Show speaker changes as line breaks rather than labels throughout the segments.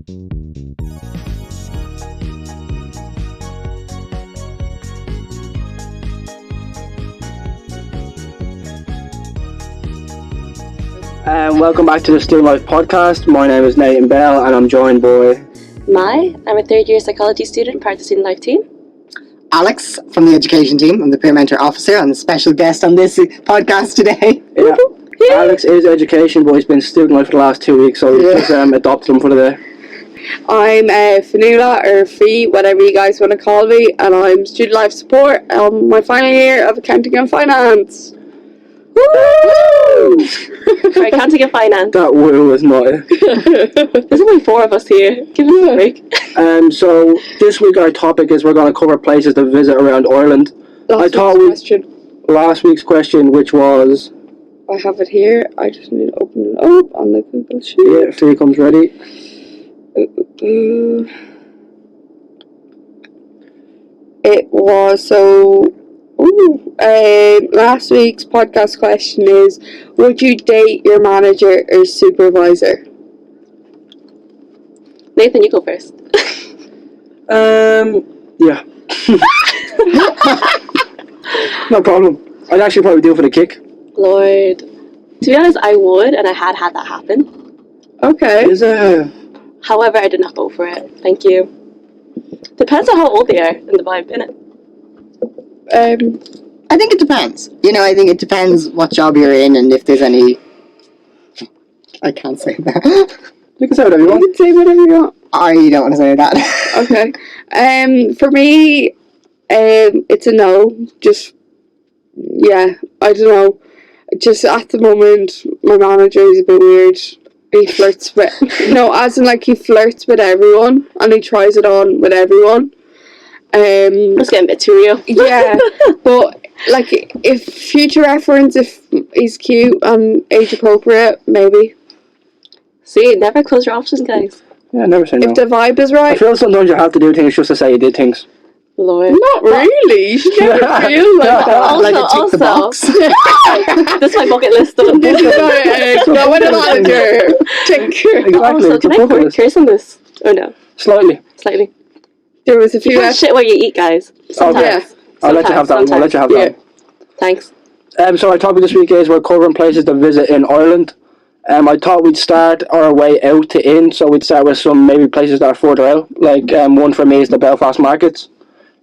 Welcome back to the Student Life Podcast. My name is Nathan Bell and I'm joined by...
I'm a third year psychology student, part of the Student Life team.
Alex from the education team. I'm the peer mentor officer. I'm the special guest on this podcast today.
Yeah. Alex is education, but he's been Student Life for the last 2 weeks, so we just adopted him for the day.
I'm Fanula, or Fee, whatever you guys want to call me, and I'm Student Life Support on my final year of Accounting and Finance.
Woo! Sorry, Accounting and Finance.
That woo was not it.
There's only 4 of us here. Give us a break.
So this week our topic is we're going to cover places to visit around Ireland. Last week's question, which was...
I have it here. I just need to open it up on the Google Sheet.
Yeah, Fee comes ready.
It was last week's podcast question is, would you date your manager or supervisor?
Nathan, you go first.
Yeah. No problem. I'd actually probably do it for the kick.
Lord. To be honest, I would, and I had that happen.
Okay.
Is it?
However, I did not go for it. Thank you. Depends on how old they are and the vibe, innit?
I think it depends. I think it depends what job you're in and if there's any... I can't say that.
You can say whatever you want.
You can say whatever you want.
I don't want to say that.
Okay. For me, it's a no. Just, yeah, I don't know. Just at the moment, my manager is a bit weird. He flirts with, he flirts with everyone and he tries it on with everyone.
It's getting a bit too real.
Yeah, but if future reference, if he's cute and age appropriate, maybe.
See, never close your options, guys.
Yeah, never say no.
If the vibe is right.
I feel sometimes you have to do things just to say you did things.
Lord.
Not really. You should never feel like that.
Like to tick the box.
This is my bucket list. Go
with a manager.
Exactly.
Also, can I curse on this? Oh no.
Slightly.
There was a few...
You can't shit where you eat, guys. Sometimes.
Yeah.
I'll let you have that one.
Thanks.
So our topic this week is we're covering places to visit in Ireland. I thought we'd start our way out to in, so we'd start with some maybe places that are further out. One for me is the Belfast markets.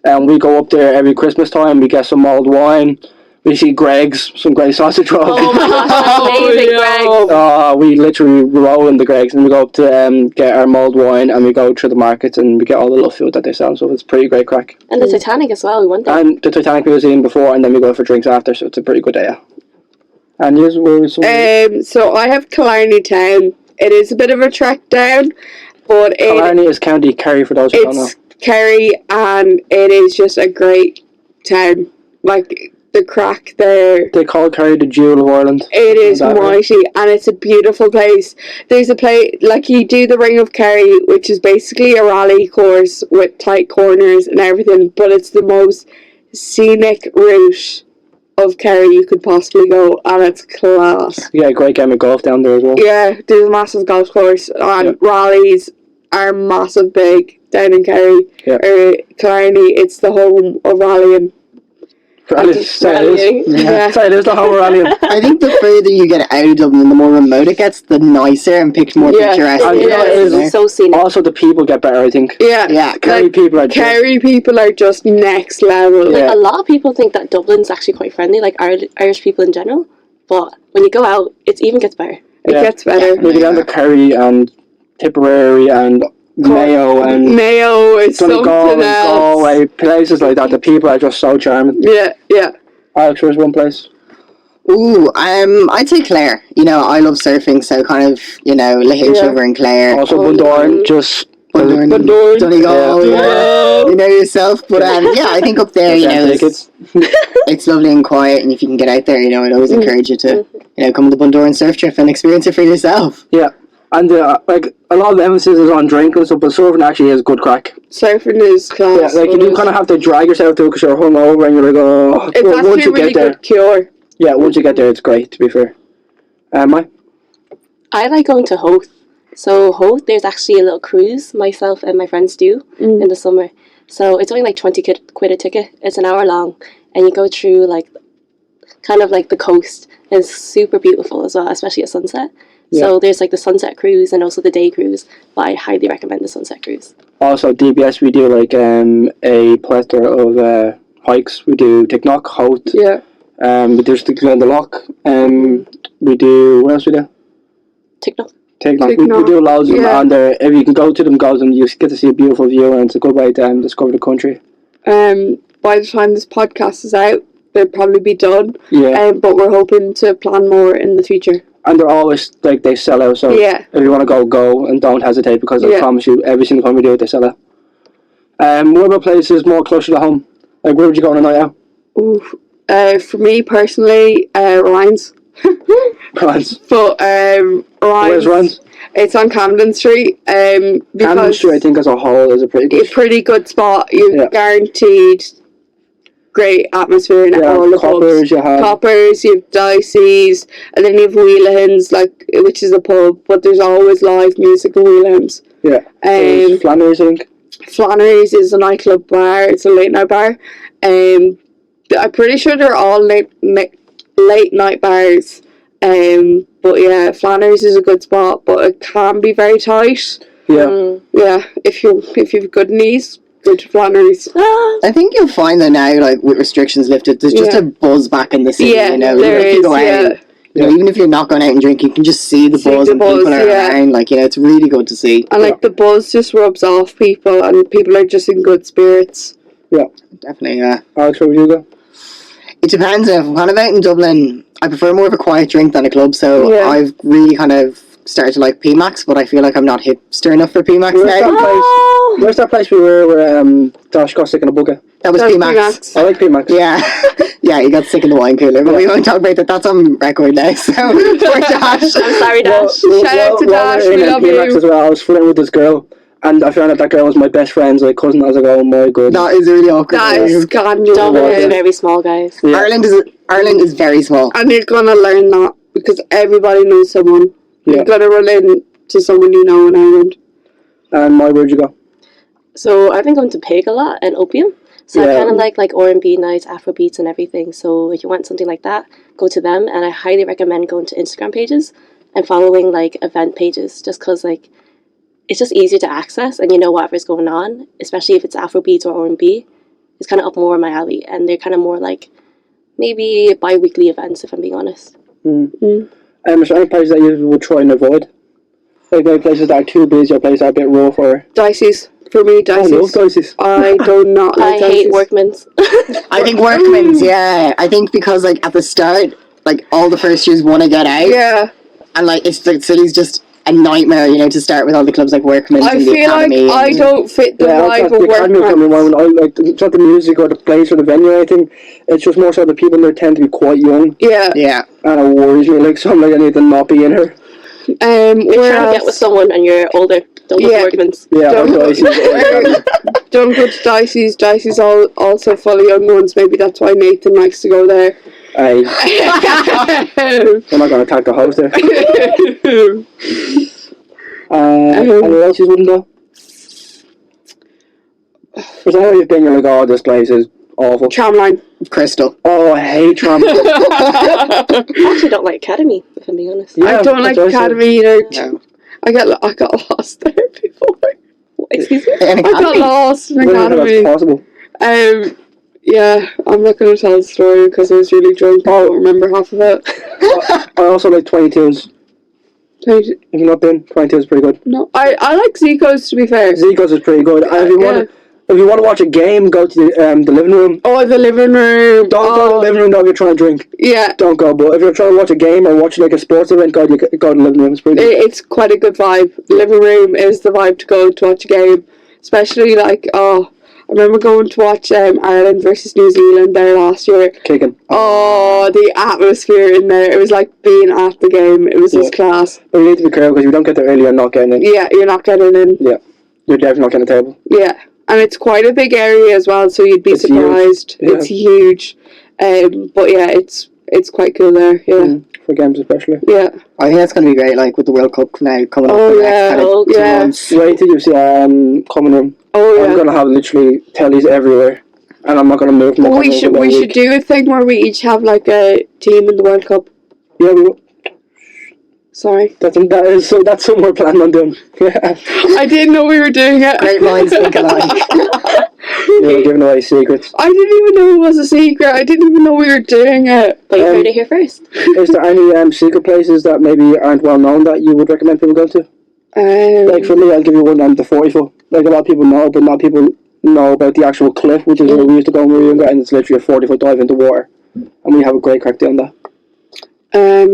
We go up there every Christmas time, we get some mulled wine, we see Greg's, some great sausage rolls.
Oh my gosh, amazing, Greg.
We literally roll in the Greg's and we go up to get our mulled wine and we go through the markets and we get all the little food that they sell, so it's pretty great crack.
And the Titanic as well, we went there.
And the Titanic we was in before and then we go for drinks after, so it's a pretty good day. And yours was
so I have Killarney Town. It is a bit of a trek down, but
Killarney is County Kerry for those who don't know.
It's Kerry and it is just a great town. The crack there.
They call Kerry the jewel of Ireland.
It is mighty and it's a beautiful place. There's a place, you do the Ring of Kerry, which is basically a rally course with tight corners and everything, but it's the most scenic route of Kerry you could possibly go, and it's class.
Yeah, great game of golf down there as well.
Yeah, there's a massive golf course, and rallies are massive big down in Kerry.
Yeah.
Killarney, it's the home of rallying.
Say it is the home of rallying.
I think the further you get out of Dublin, the more remote it gets, the nicer and more picturesque
it is. So scenic.
Also, the people get better, I think.
Yeah.
Kerry people are
just next level.
A lot of people think that Dublin's actually quite friendly, Irish people in general. But when you go out, it even gets better.
It gets better.
We go down to Kerry and Tipperary and Mayo
is something else.
Galway, places like that. The people are just so charming.
Yeah.
Alex, where's one place?
Ooh, I'd say Clare. I love surfing, so kind of, Lahinch over in Clare.
Also Bundoran,
Bundoran, Donegal, you know yourself. But I think up there, it's lovely and quiet, and if you can get out there, I'd always encourage you to, come to the Bundoran surf trip and experience it for yourself.
Yeah. And a lot of the emphasis is on drinking and stuff, but surfing actually is good crack.
Surfing is class.
Yeah, you do kind of have to drag yourself to it because you're hungover and you're like, oh.
It's actually a really good cure.
Yeah, once you get there, it's great, to be fair.
I like going to Hoth. So Hoth, there's actually a little cruise myself and my friends do in the summer. So it's only like 20 quid a ticket. It's an hour long, and you go through like kind of like the coast. And it's super beautiful as well, especially at sunset. Yeah. So there's like the sunset cruise and also the day cruise, but I highly recommend the sunset cruise. Also,
DBS, we do like a plethora of hikes. We do Ticknock, Hoth.
Yeah.
We do Glendalough. We do, what else we do?
Ticknock.
We do loads of them, and if you can go to them, and you get to see a beautiful view, and it's a good way to discover the country.
By the time this podcast is out, they'll probably be done.
Yeah.
But we're hoping to plan more in the future.
And they're always like they sell out. So if you want to go, and don't hesitate, because I promise you, every single time we do it, they sell out. What about places more closer to home? Like, where would you go on a night out?
Ooh, for me personally, Ryan's.
Ryan's.
But Ryan's.
Where's Ryan's?
It's on Camden Street.
Camden Street, I think, as a whole, is a pretty good
spot. You're guaranteed great atmosphere in all the
Coppers,
pubs. Coppers, you have Dicey's, and then you have Wheelhands, which is a pub, but there's always live music in Wheelhands.
Yeah. Flannery's, I think.
Flannery's is a nightclub bar. It's a late night bar. I'm pretty sure they're all late night bars. But yeah, Flannery's is a good spot, but it can be very tight.
Yeah.
Yeah. If you've good knees, go to Flannery's.
I think you'll find that now, like with restrictions lifted, there's just a buzz back in the city.
Yeah, there is.
Even if you're not going out and drinking, you can just see the buzz and people are around. Like, it's really good to see.
And like the buzz just rubs off people, and people are just in good spirits.
Yeah,
definitely. Yeah.
Alex, where would you go?
It depends. If I'm kind of out in Dublin, I prefer more of a quiet drink than a club. So I've really kind of started to like PMax, but I feel like I'm not hipster enough for PMax now.
Where's that place we were where Josh got sick in a bucket?
That was PMax.
I like PMax.
Yeah. Yeah, he got sick in the wine cooler, but we won't talk about that. That's on record now, so poor Dash.
I'm sorry, Dash.
Shout out to Dash, we love
PMax
you.
as well. I was flirting with this girl, and I found out that girl was my best friend's like cousin. I was like, oh my god.
That is really awkward.
That is scandalous.
Dublin is very small, guys.
Yeah. Ireland is very small.
And you're gonna learn that, because everybody knows someone. Yeah. You're gonna run into someone you know in Ireland.
And where'd you go?
So I've been going to Pig a lot and Opium. So I kind of like R&B nights, Afro beats and everything. So if you want something like that, go to them. And I highly recommend going to Instagram pages and following like event pages, just because like it's just easier to access and you know whatever's going on, especially if it's Afro beats or R&B. It's kind of up more my alley, and they're kind of more like maybe bi-weekly events, if I'm being honest.
Is there any places that you would try and avoid? Like places that are too busy or places that are a bit rough or...
Dicey's. For me, Dicey's.
I love Dicey's.
I do not like
I hate Workman's.
I think Workman's, yeah. I think because like at the start, like all the first years want to get out.
Yeah.
And like it's the city's just a nightmare, to start with all the clubs like Workman's and the Academy.
I don't fit the vibe of Workman's.
It's not the music or the place or the venue or anything. It's just more so the people in there tend to be quite young.
Yeah.
Yeah.
And it worries me, like something like I need to not be in here.
You're trying to get with someone and you're older. Don't go to Workman's.
Yeah,
don't go to Dicey's. Dicey's also full of young ones. Maybe that's why Nathan likes to go there.
I'm not going to attack the house there. Anyone else you wouldn't go? There's always you've been, you're like, oh, this place is awful.
Tramline.
Crystal.
Oh, I hate Tramline.
I actually don't like Academy, if I'm being honest.
Yeah, I don't like Academy either.
No.
I got lost there before.
Excuse me?
I got lost in Academy.
That's possible.
Yeah, I'm not going to tell the story because I was really drunk. I don't remember half of it.
I also like 22s. Have you not been? 22 is pretty good.
No, I like Zico's, to be fair.
Zico's is pretty good. And if you want to watch a game, go to the living room.
Oh, the living room.
Don't go to the living room though if you're trying to drink.
Yeah.
Don't go. But if you're trying to watch a game or watch like a sports event, go to the living room. It's pretty good.
It's quite a good vibe. The living room is the vibe to go to watch a game. Especially I remember going to watch Ireland versus New Zealand there last year.
Kicking.
Oh, the atmosphere in there. It was like being at the game. It was just class.
But you need to be careful because if you don't get there early, you're not getting in.
Yeah, you're not getting in.
Yeah. You're definitely not getting a table.
Yeah. And it's quite a big area as well, so you'd be surprised.
Huge. Yeah.
It's huge. But yeah, it's quite cool there, yeah.
for games especially.
Yeah.
I think that's going to be great, like with the World Cup now coming up in the next kind of 2 months.
Wait till you see coming room. I'm going to have literally tellies everywhere. And I'm not going to move from the
we should do a thing where we each have like a team in the World Cup.
Yeah, we will.
Sorry.
That's something we're planning on doing. Yeah.
I didn't know we were doing it.
Great minds think alike.
We were giving away secrets.
I didn't even know it was a secret. I didn't even know we were doing it.
But you heard it here first.
Is there any secret places that maybe aren't well known that you would recommend people go to? Like for me, I'll give you one, the 40 foot. Like a lot of people know, but not people know about the actual cliff, which is where we used to go when we were younger, and it's literally a 40 foot dive into water. And we have a great crack doing that.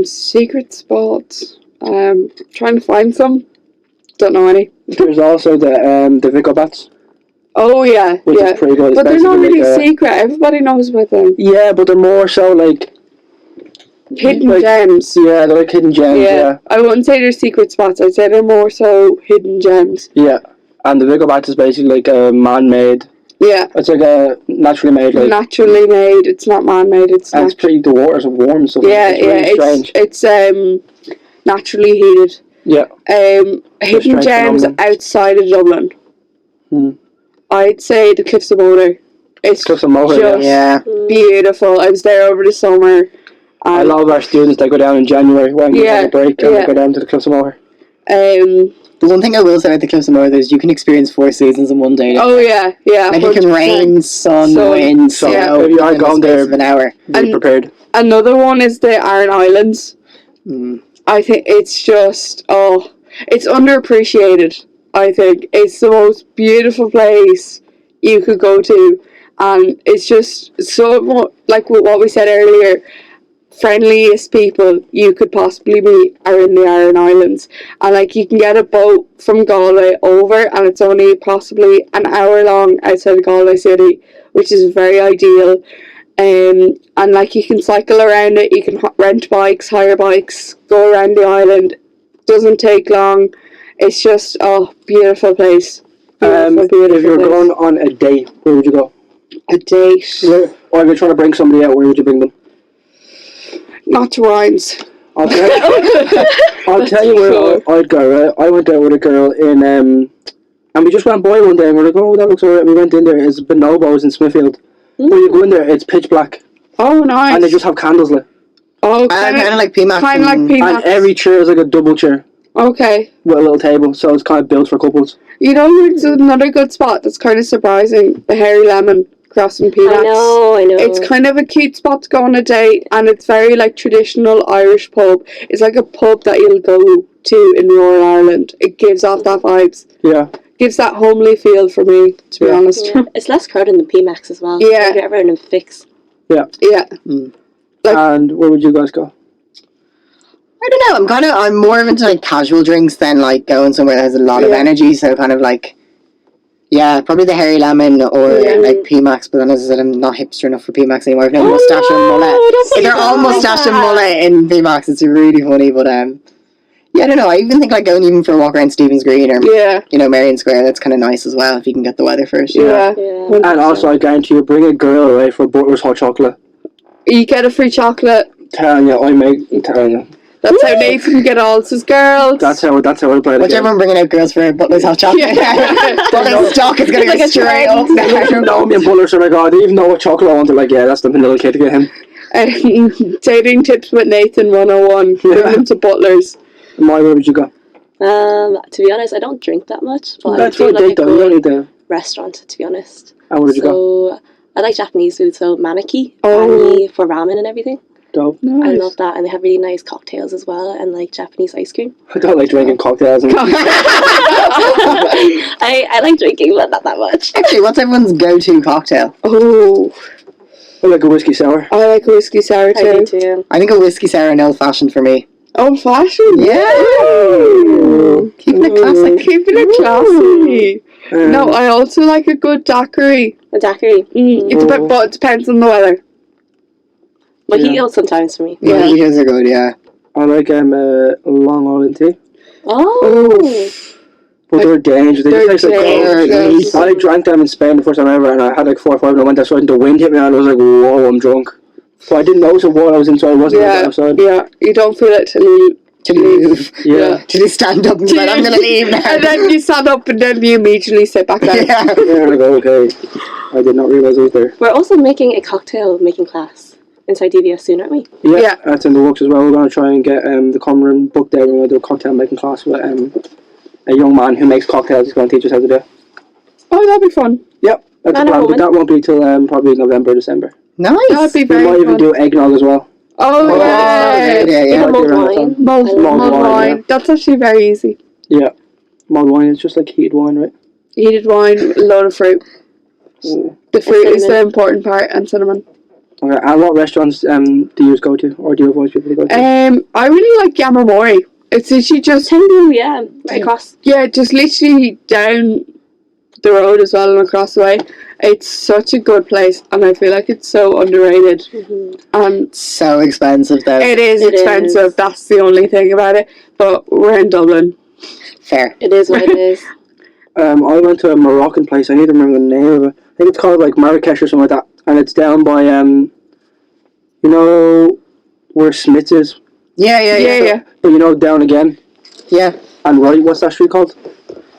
Secret spots. Trying to find some. Don't know any.
There's also the Vico Bats.
Oh yeah,
which is pretty good.
But they're not really secret. Everybody knows about them.
Yeah, but they're more so like
hidden gems.
Yeah, they're like hidden gems. Yeah.
I wouldn't say they're secret spots. I'd say they're more so hidden gems.
Yeah, and the Vico Bats is basically like a man-made. Yeah. It's like a naturally made. Like,
naturally made. It's not man-made. It's
pretty. The water's warm, so it's really strange.
It's naturally heated.
Yeah.
Hidden gems outside of Dublin. I'd say the Cliffs of Moher. It's
Cliffs of Moher,
just beautiful. I was there over the summer.
A lot of our students, they go down in January when we have a break and they go down to the Cliffs of Moher.
The one thing I will say about the Cliffs of Moher is you can experience 4 seasons in one day.
Oh yeah.
Like it can rain, sun, wind, snow.
If you are going there
of an hour,
be prepared.
Another one is the Aran Islands. I think it's just it's underappreciated. I think it's the most beautiful place you could go to, and it's just so like what we said earlier. Friendliest people you could possibly meet are in the Aran Islands, and like you can get a boat from Galway over, and it's only possibly an hour long outside of Galway city, which is very ideal. And like you can cycle around it, you can rent bikes, hire bikes, go around the island. Doesn't take long. It's just beautiful place. Beautiful
if you're going on a date, where would you go?
A date.
Or if you're trying to bring somebody out, where would you bring them?
Not to Ryan's.
I'll tell you where I'd go, right? I went out with a girl in, and we just went by one day and we're like, oh, that looks alright. We went in there, it's Bonobos in Smithfield. When you go in there, it's pitch black.
Oh, nice.
And they just have candles lit.
Oh,
kind of like PMAX.
Kind of like PMAX.
And every chair is like a double chair.
Okay.
With a little table, so it's kind of built for couples.
You know, it's another good spot that's kind of surprising. The Hairy Lemon crossing PMAX.
I know.
It's kind of a cute spot to go on a date, and it's very like traditional Irish pub. It's like a pub that you'll go to in Northern Ireland. It gives off that vibes.
Yeah.
Gives that homely feel for me, to be honest.
Yeah. It's less crowded than PMAX as well.
Yeah.
Like everyone in fix.
Yeah.
Yeah.
Like, and where would you guys go?
I don't know. I'm more into like casual drinks than like going somewhere that has a lot of energy. So kind of like, probably the Hairy Lemon or like PMAX. But then as I said, I'm not hipster enough for PMAX anymore. I've no mustache and mullet. They're all mustache and mullet in PMAX. It's really funny, but I don't know. I even think like going even for a walk around Stephen's Green or Marion Square. That's kind of nice as well if you can get the weather first.
Yeah.
And also, I guarantee you, bring a girl away for Butler's hot chocolate.
You get a free chocolate.
Telling you.
That's how Nathan can get all his girls.
That's how I play it.
Watch everyone bringing out girls for Butler's hot chocolate. Butler's stock is going to go straight up now.
No, me and Butler's are like, oh, I didn't even know what chocolate I wanted. Like, yeah, that's the vanilla kid to get him.
Dating tips with Nathan 101. Bring him to Butler's.
Where would you go?
To be honest, I don't drink that much, but
that's
I do like a
good
restaurant, to be honest.
And where would you go?
I like Japanese food, so Manaki for ramen and everything.
Dope.
Nice.
I love that, and they have really nice cocktails as well, and like Japanese ice cream.
I don't like drinking cocktails.
I like drinking, but not that much.
Actually, what's everyone's go-to cocktail?
Oh,
I like a whiskey sour.
I like a whiskey sour too.
I do too.
I think a whiskey sour and old-fashioned for me.
Old-fashioned?
Yeah! Keeping it classic.
Keeping it classy. No, I also like a good daiquiri.
A daiquiri.
But it depends on the weather.
Mojitos sometimes for me.
Yeah, mojitos are good,
I like Long Island tea.
Oh.
But they're dangerous. They just taste like
dangerous.
I drank them in Spain the first time ever, and I had like 4 or 5 and I went outside and the wind hit me and I was like, whoa, I'm drunk. So I didn't notice it while I was inside. I wasn't outside.
Yeah, you don't feel it till you
leave.
Yeah.
Till you stand up and be like, I'm going to leave now.
And then you stand up and then you immediately sit back down.
Yeah.
Like, okay. I did not realise I was there.
We're also making a cocktail making class inside DVS soon, aren't we?
Yeah, that's in the works as well. We're going to try and get the common room booked there. We're going to do a cocktail making class with a young man who makes cocktails. He's going to teach us how to do it.
Oh, that'd be fun.
Yep. That's the plan, but that won't be till probably November, December.
Nice.
That'd be very
we might
fun.
even do eggnog as well.
Oh,
yeah.
Mulled wine.
Mulled wine. Yeah. That's actually very easy.
Yeah. Mulled wine is just like heated wine, right?
Heated wine, a load of fruit.
Ooh.
The fruit is the important part, and cinnamon.
Okay, and what restaurants do you go to, or do you avoid people to go to?
I really like Yamamori. It's literally just
right across.
Yeah, just literally down the road as well and across the way. It's such a good place, and I feel like it's so underrated. And
so expensive, though.
It is expensive. That's the only thing about it. But we're in Dublin.
Fair.
It is what it is.
I went to a Moroccan place. I need to remember the name of it. I think it's called like Marrakesh or something like that, and it's down by you know where Smith's is.
Yeah.
But you know, down again.
Yeah.
And right, what's that street called?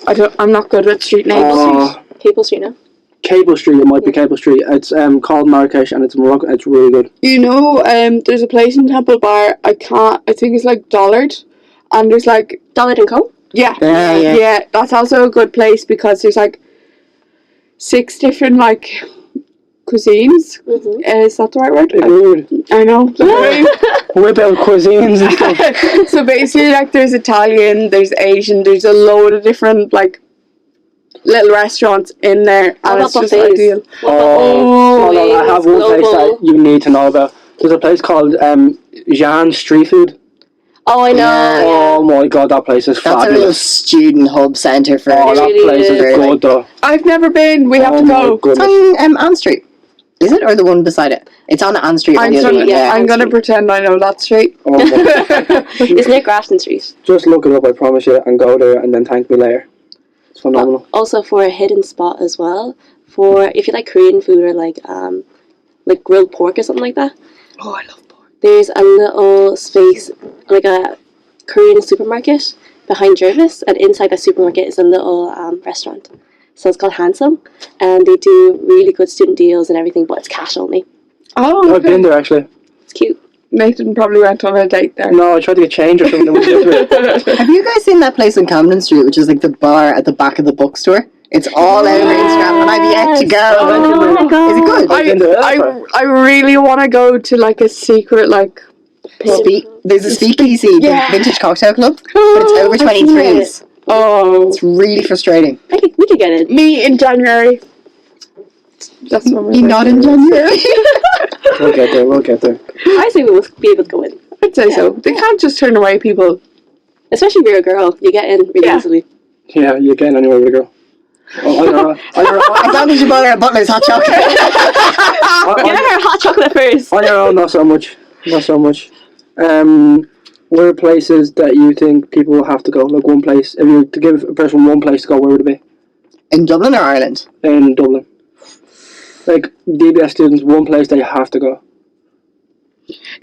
I'm not good with street names.
Cable Street now.
Cable Street. It might be Cable Street. It's called Marrakesh, and it's Moroccan. It's really good.
You know, there's a place in Temple Bar. I think it's like Dollard, and there's like
Dollard and Co.
Yeah.
Yeah.
That's also a good place because there's like 6 different like cuisines. Is that the right word? I know.
Whip out cuisines and stuff.
So basically, like, there's Italian, there's Asian, there's a load of different like little restaurants in there, and it's just ideal.
No, I have one place that you need to know about. There's a place called Jean's Street Food.
Oh, I know.
Yeah.
Oh my god, that place is fabulous.
That's a real student hub centre for
that place is good though.
I've never been. We have to go.
It's on Ann Street. Is it, or the one beside it? It's on Ann Street.
I'm gonna pretend I know that street.
Isn't it Grafton Street?
Just look it up, I promise you, and go there and then thank me later. It's phenomenal.
Also for a hidden spot as well. For if you like Korean food or like grilled pork or something like that.
Oh, I love pork.
There's a little space, like a Korean supermarket behind Jervis, and inside that supermarket is a little restaurant. So it's called Handsome, and they do really good student deals and everything, but it's cash only.
Oh, okay.
I've been there actually.
It's cute.
Nathan probably went on a date there.
No, I tried to get change or something.
Have you guys seen that place in Camden Street, which is like the bar at the back of the bookstore? It's all over Instagram, and I've yet to go.
Oh my god!
Is it good?
I really want to go to like a secret like pub.
There's a speakeasy, the Vintage Cocktail Club, but it's over 23s.
Oh,
it's really frustrating.
We could get it.
Me in January. That's what we're
not in January.
We'll get there.
I say we will be able to go in.
I'd say so. They can't just turn away people.
Especially if you're a girl. You get in really easily.
Yeah, you're getting anywhere with a girl.
As long as you buy her a Butler's hot chocolate.
Get her hot chocolate first.
On your own, not so much. What are places that you think people will have to go? Like one place. If you were to give a person one place to go, where would it be?
In Dublin or Ireland?
In Dublin. Like DBS students, one place they have to go.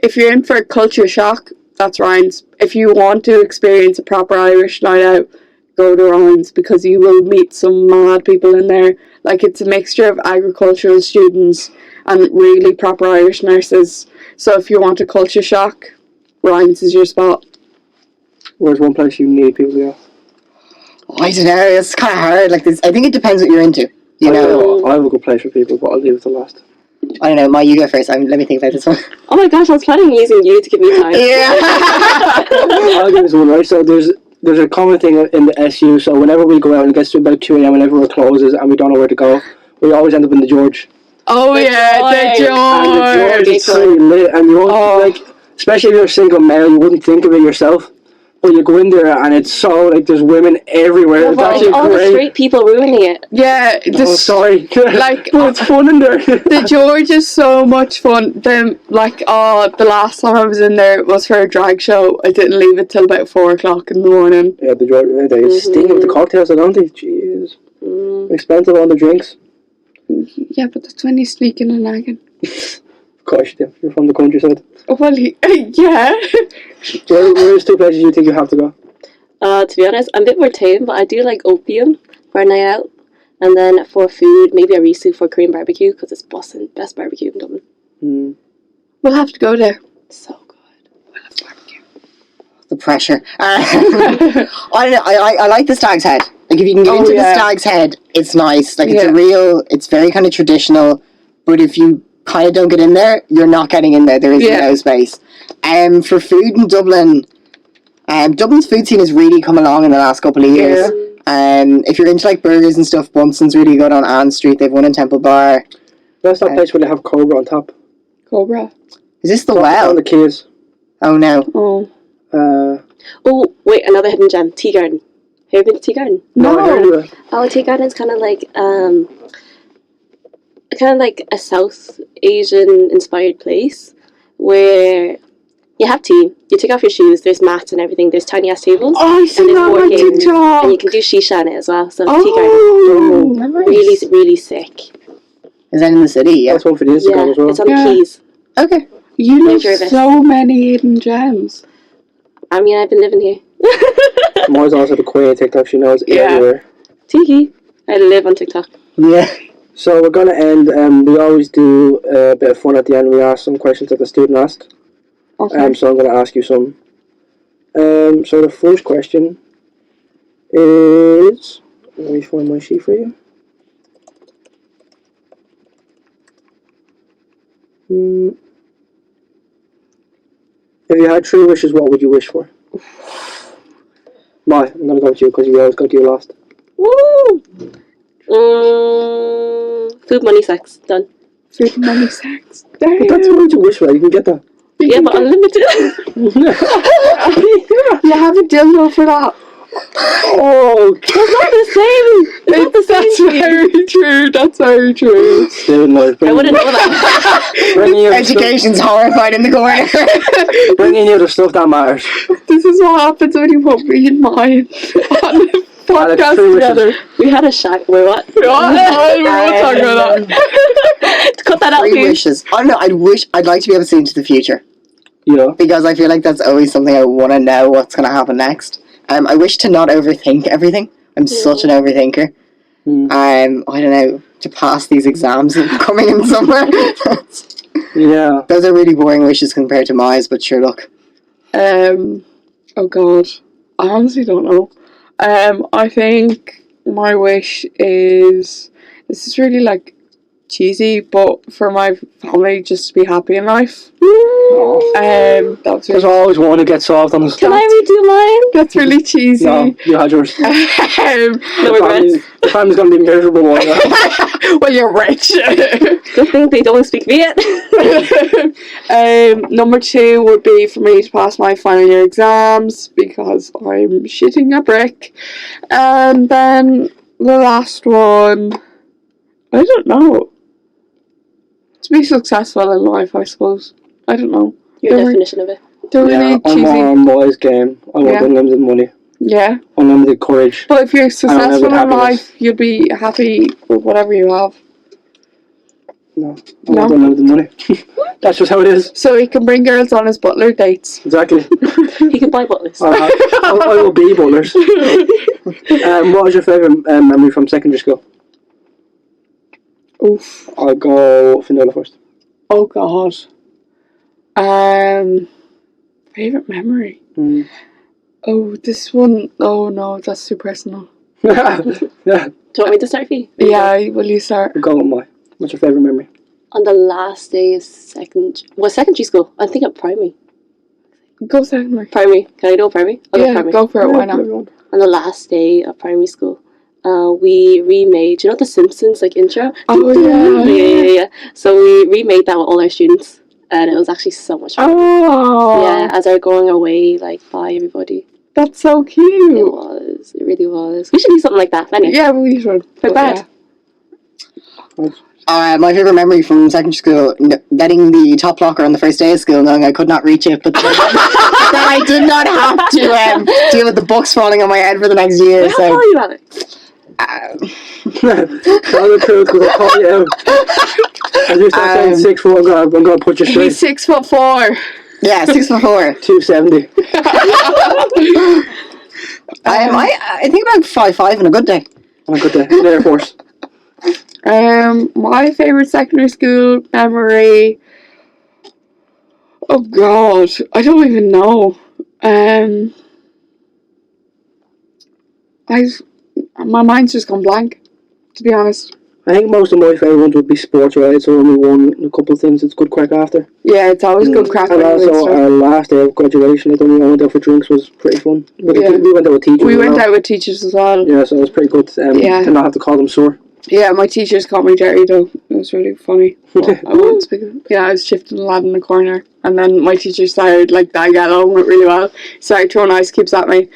If you're in for a culture shock, that's Ryan's. If you want to experience a proper Irish night out, go to Ryan's, because you will meet some mad people in there. Like, it's a mixture of agricultural students and really proper Irish nurses. So if you want a culture shock, Ryan's is your spot.
Where's one place you need people to go?
I don't know, it's kind of hard. Like, I think it depends what you're into. You know,
I have a good place for people, but I'll leave it to last.
I don't know, Ma, you go first. Let me think about this one.
Oh my gosh, I was planning on using you to give me time.
Yeah.
I'll give this one, right? So there's a common thing in the SU, so whenever we go out and it gets to about 2 a.m. whenever it closes and we don't know where to go, we always end up in the George.
Oh
the
the George!
And the George is pretty lit, and you won't, like, especially if you're a single male, you wouldn't think of it yourself. But you go in there and it's so, like, there's women everywhere. It's actually
all
great.
the straight people ruining it.
Yeah,
sorry.
Like,
but it's fun in there.
The George is so much fun. The last time I was in there was for a drag show. I didn't leave it till about 4 o'clock in the morning.
Yeah, the George, they steam with the cocktails, don't they? Jeez. Expensive on the drinks.
Yeah, but that's when you sneak in and nagging.
Of course you do. You're from the countryside.
Well, yeah.
Where's 2 places you think you have to go?
To be honest, I'm a bit more tame, but I do like Opium for a night out. And then for food, maybe a Risu for Korean barbecue, because it's bussin', best barbecue in Dublin.
We'll have to go there.
So good.
We'll have to barbecue.
The pressure. I like the Stag's Head. Like, if you can get into the Stag's Head, it's nice. Like, it's very kind of traditional. But if you kind of don't get in there, you're not getting in there. There is no space. For food in Dublin, Dublin's food scene has really come along in the last couple of years. If you're into like burgers and stuff, Bunsen's really good on Ann Street. They've one in Temple Bar.
That's that place where they have Cobra on top.
Cobra.
Is this the well?
On the keys.
Oh no.
Oh wait, another hidden gem. Tea Garden. Have you been to Tea Garden?
No. I heard of it.
Oh, Tea Garden's kind of like a South Asian inspired place where you have tea, you take off your shoes, there's mats and everything, there's tiny ass tables.
Oh, I see that on TikTok.
And you can do shisha in it as well. So Tea Garden.
Nice.
Really, really sick.
Is that in the city? Yeah.
That's one for the Instagram as well.
It's on the keys.
Okay.
You know
Jervis.
so many hidden gems.
I mean, I've been living here.
Mo's also the queen of TikTok. She knows everywhere.
Tiki. I live on TikTok.
Yeah.
So we're going to end. We always do a bit of fun at the end. We ask some questions that the student asked.
Okay.
So I'm going to ask you some. So the first question is... Let me find my sheet for you. If you had 3 wishes, what would you wish for? Mo, I'm going to go with you because you always go to your last.
Woo! Food, money, sex. Done.
Food, money, sex. Damn.
That's what you wish for. You can get that.
Yeah, but unlimited.
You have a dildo for that.
Oh,
It's not the same.
That's very true. That's very true.
I wouldn't know that.
Education's horrified in the corner.
Bring in the stuff that matters.
This is what happens when you put me and mine on the podcast together.
We had a shack. Wait, what?
We're talking about that.
Cut that out,
3
please.
wishes. Oh no, I'd like to be able to see into the future.
Yeah.
Because I feel like that's always something I want to know what's going to happen next. I wish to not overthink everything. I'm such an overthinker. I don't know, to pass these exams coming in somewhere.
Yeah.
Those are really boring wishes compared to mine, but sure, look.
Oh god, I honestly don't know. I think my wish is, this is really like cheesy, but for my family just to be happy in life. That's
There's
really,
always one who gets solved on the
Can I redo mine?
that's really cheesy.
No, you had yours.
No regrets.
The family's going to be miserable one.
Well, you're rich.
Good thing they don't speak me yet.
Number 2 would be for me to pass my final year exams because I'm shitting a brick. And then the last one, I don't know. To be successful in life, I suppose. I don't know.
Your definition of it.
They're really
I'm
cheesy.
on Mo's game. I want unlimited money.
Yeah.
Unlimited courage.
But if you're successful in
happiness.
life, you'll be happy with whatever you have.
No. I want unlimited money. That's just how it is.
So he can bring girls on his butler dates.
Exactly.
He can buy butlers.
I will be butlers. What was your favourite memory from secondary school?
Oof.
I'll go Finola first.
Oh god. Favorite memory. Oh, this one. Oh no, that's too personal.
Yeah.
Do you want me to start for you?
Yeah, will you start?
Go on, Mo. What's your favourite memory?
On the last day of secondary school. I think at primary.
Go secondary.
Primary. Can I do primary? I'll
Yeah,
primary.
go for it. Why not?
On the last day of primary school, we remade, you know, the Simpsons like intro?
Oh
Yeah. So we remade that with all our students, and it was actually so much fun.
Oh.
Yeah, as they're going away, like, bye everybody.
That's so
It
cute.
was. It really was. We should do something like that. Anyway.
Yeah, we should.
But bad.
My favourite memory from secondary school, getting the top locker on the first day of school, knowing I could not reach it, but then I did not have to deal with the books falling on my head for the next year.
Wait, how tall are you, Alex?
Tell the truth because I'll call you out. As you start saying 6 foot, I'm gonna put you straight.
He's 6'4".
Yeah, 6'4".
270.
I think about 5'5" on a good day.
On a good day. In the Air Force.
My favourite secondary school memory. Oh God, I don't even know. My mind's just gone blank, to be honest.
I think most of my favourite ones would be sports related, so only one, a couple of things it's good crack after.
Yeah, it's always good crack.
And also our last day of graduation, I went out for drinks, was pretty fun. We went out with teachers.
We went out with teachers as well.
Yeah, so it was pretty good to not have to call them sore.
Yeah, my teachers called me Jerry though. It was really funny. I won't speak of it. Yeah, I was shifting a lad in the corner, and then my teacher started I got on with really well. Started throwing ice cubes at me.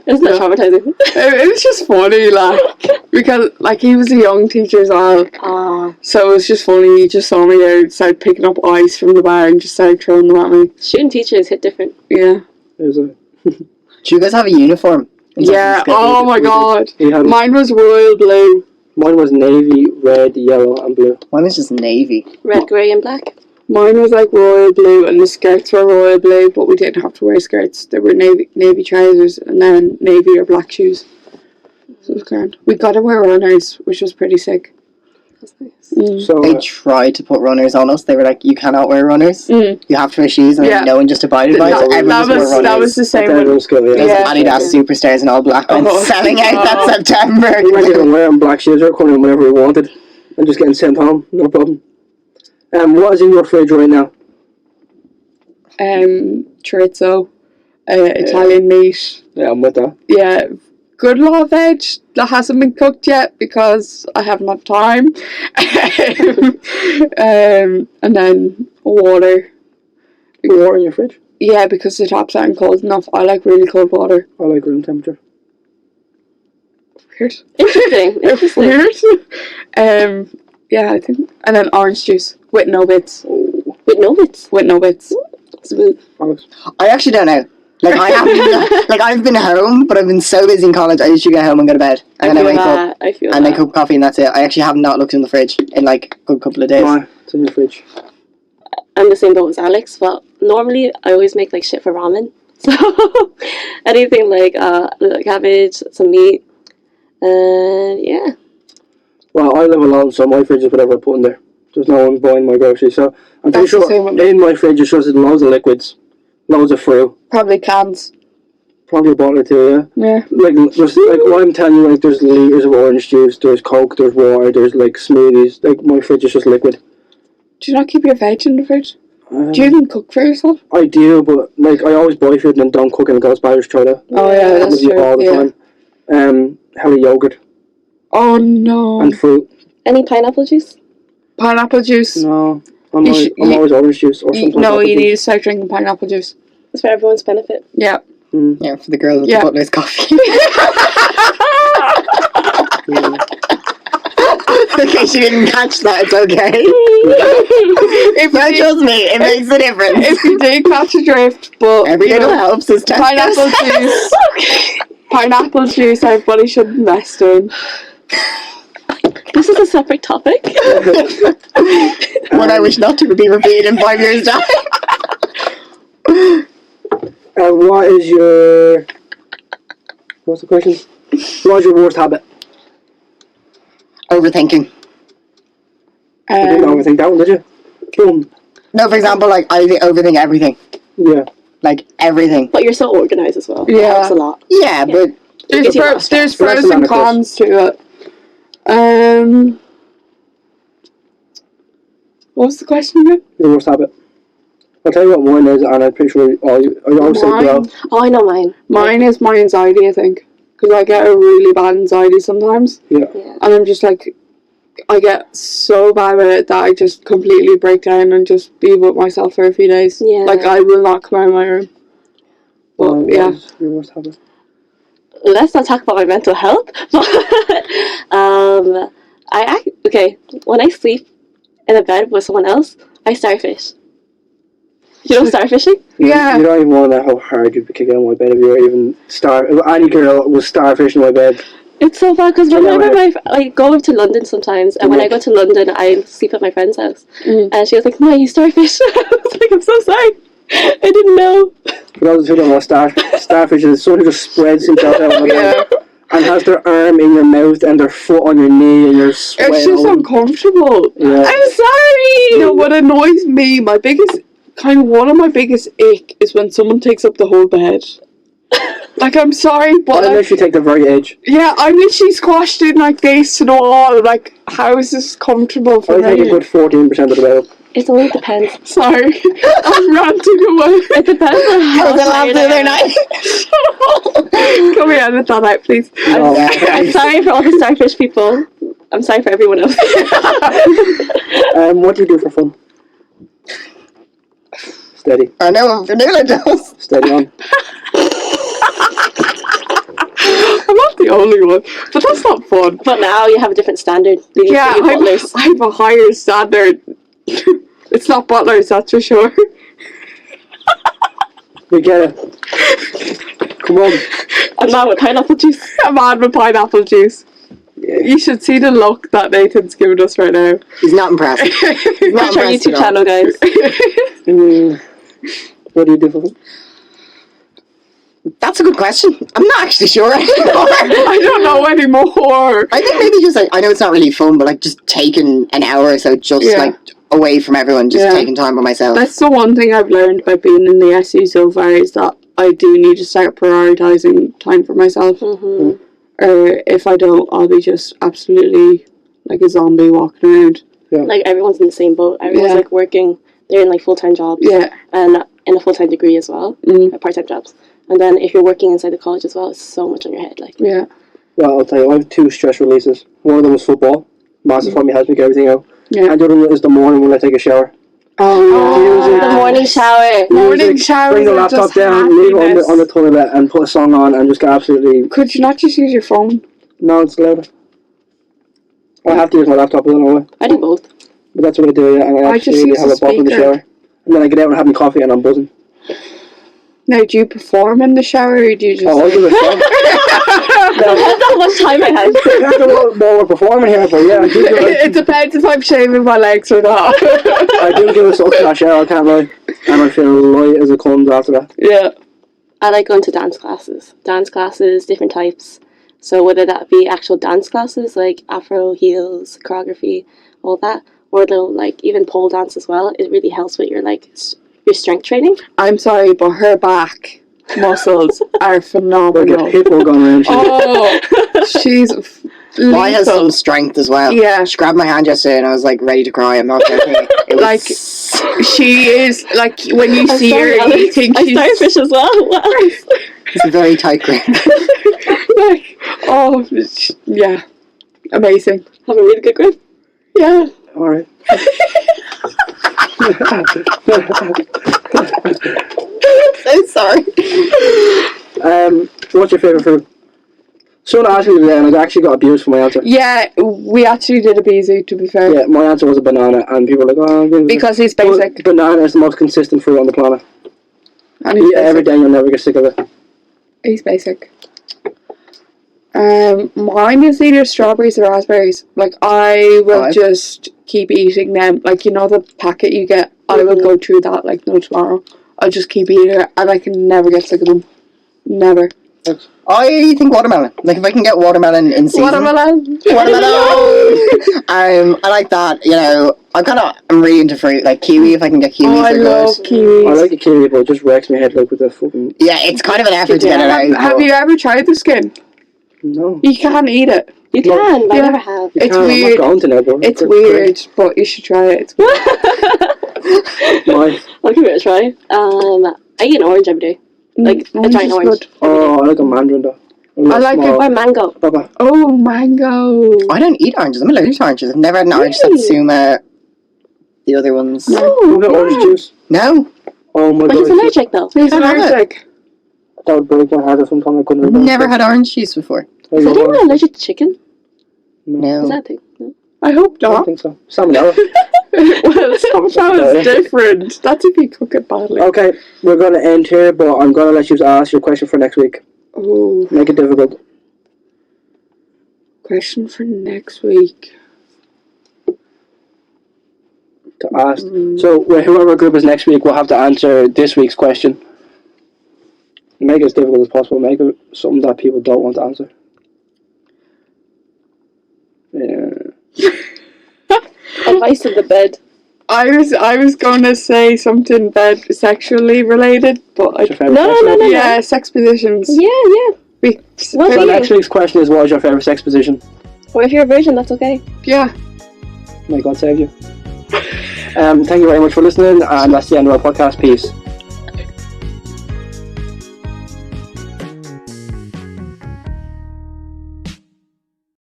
Isn't that traumatizing?
It was just funny, because he was a young teacher as well. So it was just funny. He just saw me there, started picking up ice from the bar, and just started throwing them at me.
Shooting teachers hit different.
Yeah.
Do you guys have a uniform?
Yeah. Oh my God. Mine was royal blue.
Mine was navy, red, yellow, and blue.
Mine was just navy.
Red, grey, and black.
Mine was royal blue, and the skirts were royal blue, but we didn't have to wear skirts. They were navy trousers, and then navy or black shoes. So it was grand. We got to wear runners, which was pretty sick.
That's nice.
So
they tried to put runners on us. They were like, "You cannot wear runners. You have to wear shoes," and no one just abided by it.
That was the same one.
Adidas Superstars in all black ones selling out that September.
We weren't even wearing black shoes. We were coming in whenever we wanted and just getting sent home. No problem. What is in your fridge right now?
Chorizo, Italian meat.
Yeah, I'm with that.
Yeah. Good lot of veg that hasn't been cooked yet because I haven't had time. And then water.
Water in your fridge?
Yeah, because the taps aren't cold enough. I like really cold water.
I like room temperature.
Weird.
Interesting.
Weird. Yeah, I think. And then orange juice with no bits.
With no bits?
With no bits.
Smooth.
I actually don't know. I haven't I've been home, but I've been so busy in college. I usually get home and go to bed, and then I wake up and I cook coffee, and that's it. I actually have not looked in the fridge in a good couple of days.
Why? It's in your fridge.
I'm the same boat as Alex, but normally I always make shit for ramen. So anything cabbage, some meat, yeah.
Well, I live alone, so my fridge is whatever I put in there. There's no one buying my groceries, so I'm pretty sure in my fridge it's just loads of liquids. Loads of fruit.
Probably cans.
Probably a bottle or two,
yeah.
Just what I'm telling you, there's litres of orange juice, there's Coke, there's water, there's smoothies. My fridge is just liquid.
Do you not keep your veg in the fridge? Do you even cook for yourself?
I do, but I always buy food and then don't cook and it goes bad. Just try that.
Oh yeah, that's true.
All the time. Hella yogurt.
Oh no.
And fruit.
Any pineapple juice?
Pineapple juice?
No. I'm always orange juice or something.
No, you need to start drinking pineapple juice.
It's for everyone's benefit.
Yeah.
Yeah, for the girl with the butler's coffee. Okay, she didn't catch that. It's okay. Trust me, it makes a difference.
If you did catch a drift, but
every little helps us.
Pineapple juice. Pineapple juice. Everybody should invest in.
This is a separate topic.
What I wish not to be repeated in 5 years' time.
What is your... What's the question? What is your worst habit?
Overthinking.
You didn't overthink that one, did you? Boom.
No, for example, I overthink everything.
Yeah.
Everything. But you're so organised as well.
Yeah.
That helps a lot.
Yeah, but...
There's pros and cons to it. What was the question again?
Your worst habit. I'll tell you what mine is, and I'm pretty sure I always say girl.
Oh, I know mine.
Mine is my anxiety, I think. Because I get a really bad anxiety sometimes.
Yeah.
And I'm just I get so bad with it that I just completely break down and just be with myself for a few days.
Yeah.
I will not come out of my room. But, yeah.
What is your worst habit?
Let's not talk about my mental health. When I sleep in a bed with someone else, I starfish. You know starfishing?
Yeah.
You don't even want to know how hard you'd be kicking on my bed if you were even if any girl was starfishing my bed.
It's so bad because whenever I go over to London sometimes, and when I go to London, I sleep at my friend's house, and she was like, "No, you starfish." I was like, "I'm so sorry, I didn't know."
For those who don't know, starfish is someone who just spreads himself out on the ground and has their arm in your mouth and their foot on your knee, and you're sweating.
It's just uncomfortable.
Yeah.
I'm sorry. You know what annoys me? One of my biggest ick is when someone takes up the whole bed. Like, I'm sorry, but
I literally take the very edge.
Yeah, I'm literally squashed in like this to the wall. Like, how is this comfortable for me?
I take a good 14% of the bed.
It only depends.
Sorry, I'm ranting away.
It depends on how
was the other night.
Can we edit that out, please?
No.
I'm sorry for all the starfish people. I'm sorry for everyone else.
What do you do for fun? Steady.
I know, Vanilla does.
Steady on.
I'm not the only one, but that's not fun.
But now you have a different standard.
Yeah, I have a higher standard. It's not butlers, that's for sure.
We get it. Come on.
I'm not with pineapple juice.
A man with pineapple juice. You should see the look that Nathan's giving us right now.
He's not impressed. He's not
Watch our
impressed
YouTube
at all.
channel, guys.
What do you do for fun?
That's a good question. I'm not actually sure anymore.
I don't know anymore.
I think maybe just like, I know it's not really fun, but like just taking an hour or so just like away from everyone, just taking time by myself.
That's the one thing I've learned by being in the SU so far is that I do need to start prioritising time for myself.
Mm-hmm.
Or if I don't, I'll be just absolutely like a zombie walking around.
Yeah.
Like everyone's in the same boat. Everyone's like working. They're in like full-time jobs.
Yeah.
And in a full-time degree as well. Part-time jobs. And then if you're working inside the college as well, it's so much on your head. Like.
Yeah.
Well, I'll tell you, I have 2 stress releases. One of them is football. Massive for me, helps me get everything out.
Yeah.
And the other one is the morning when I take a shower.
Oh, the morning shower.
Morning shower.
Bring the laptop down, leave it on the toilet, and put a song on, and just get absolutely.
Could you not just use your phone?
No, it's louder. I have to use my laptop, I don't know why.
I do both.
But that's what I do, yeah, and I
just
absolutely
use
have
the
a bottle in the
speaker.
shower. And then I get out and have my coffee, and I'm buzzing.
Now, do you perform in the shower, or do you just...
Oh, I'll do it.
Depends on how much time I have.
That's what we're performing here for, yeah.
It depends if I'm shaving my legs or not.
I do give a suck to that shower, I can't lie. And I feel light as it comes after that.
Yeah.
I like going to dance classes. Dance classes, different types. So whether that be actual dance classes, like afro, heels, choreography, all that, or they'll like even pole dance as well, it really helps with your like your strength training.
I'm sorry, but her back muscles are
Like
phenomenal.
a people going around.
Oh, she's
I has
lethal.
some strength as well.
Yeah.
She grabbed my hand yesterday and I was like ready to cry. I'm not joking. It was
Like, she is, like, when you see her, you think
I
she's...
starfish as well. Wow.
it's a very tight grip.
like, oh, yeah. Amazing.
Have a really good grip.
Yeah.
Alright.
I'm sorry.
What's your favourite fruit? Someone asked me today and I actually got abused for my answer.
Yeah, we actually did a Bizu, to be fair.
Yeah, my answer was a banana, and people were like, oh...
Because he's basic.
But banana is the most consistent fruit on the planet.
And
Eat
he's
it every
basic.
day and you'll never get sick of it.
He's basic. Mine is either strawberries or raspberries. Like, I will just keep eating them. Like, you know the packet you get? I will go through that like no tomorrow. I'll just keep eating it, and I can never get sick of them. Never.
I think watermelon. Like if I can get watermelon in season.
Watermelon.
I like that. You know, I'm really into fruit. Like kiwi, if I can get kiwis,
I
they're
love
good.
kiwis.
I like a kiwi, but it just wrecks my head like with the fucking...
Yeah, it's kind of an effort to get it out.
Have you ever tried the skin?
No.
You can't eat it.
You can, but
Yeah.
I never have.
You
It's
can't,
weird.
I'm not going to now, but
It's weird, but you should try it. It's weird.
Why?
I'll give it a try. I eat an orange every day. Like a giant orange.
Good.
Oh, I like a mandarin though.
I like it.
Or mango.
Baba.
Oh, mango.
I don't eat oranges. I'm allergic to oranges. I've never had an orange Satsuma. The other ones.
You got orange juice?
No.
Oh my
But he's
god.
allergic though.
He's
I love it.
allergic.
That would break my heart if sometime I couldn't remember.
Never had orange juice before.
Is anyone allergic to chicken?
No.
Is that a thing? No.
I hope
I don't
not.
think so. Salmonella.
Well, sometimes it's different. That's if you cook it badly.
Okay, we're going to end here, but I'm going to let you ask your question for next week.
Oh.
Make it difficult.
Question for next week.
To ask. So whoever group is next week will have to answer this week's question. Make it as difficult as possible. Make it something that people don't want to answer. Yeah.
Advice in the bed.
I was gonna say something sexually related, but
No.
yeah, sex positions.
Yeah.
So next week's question is, what is your favourite sex position?
Or if you're a virgin, that's okay.
Yeah.
May God save you. Thank you very much for listening, and that's the end of our podcast. Peace.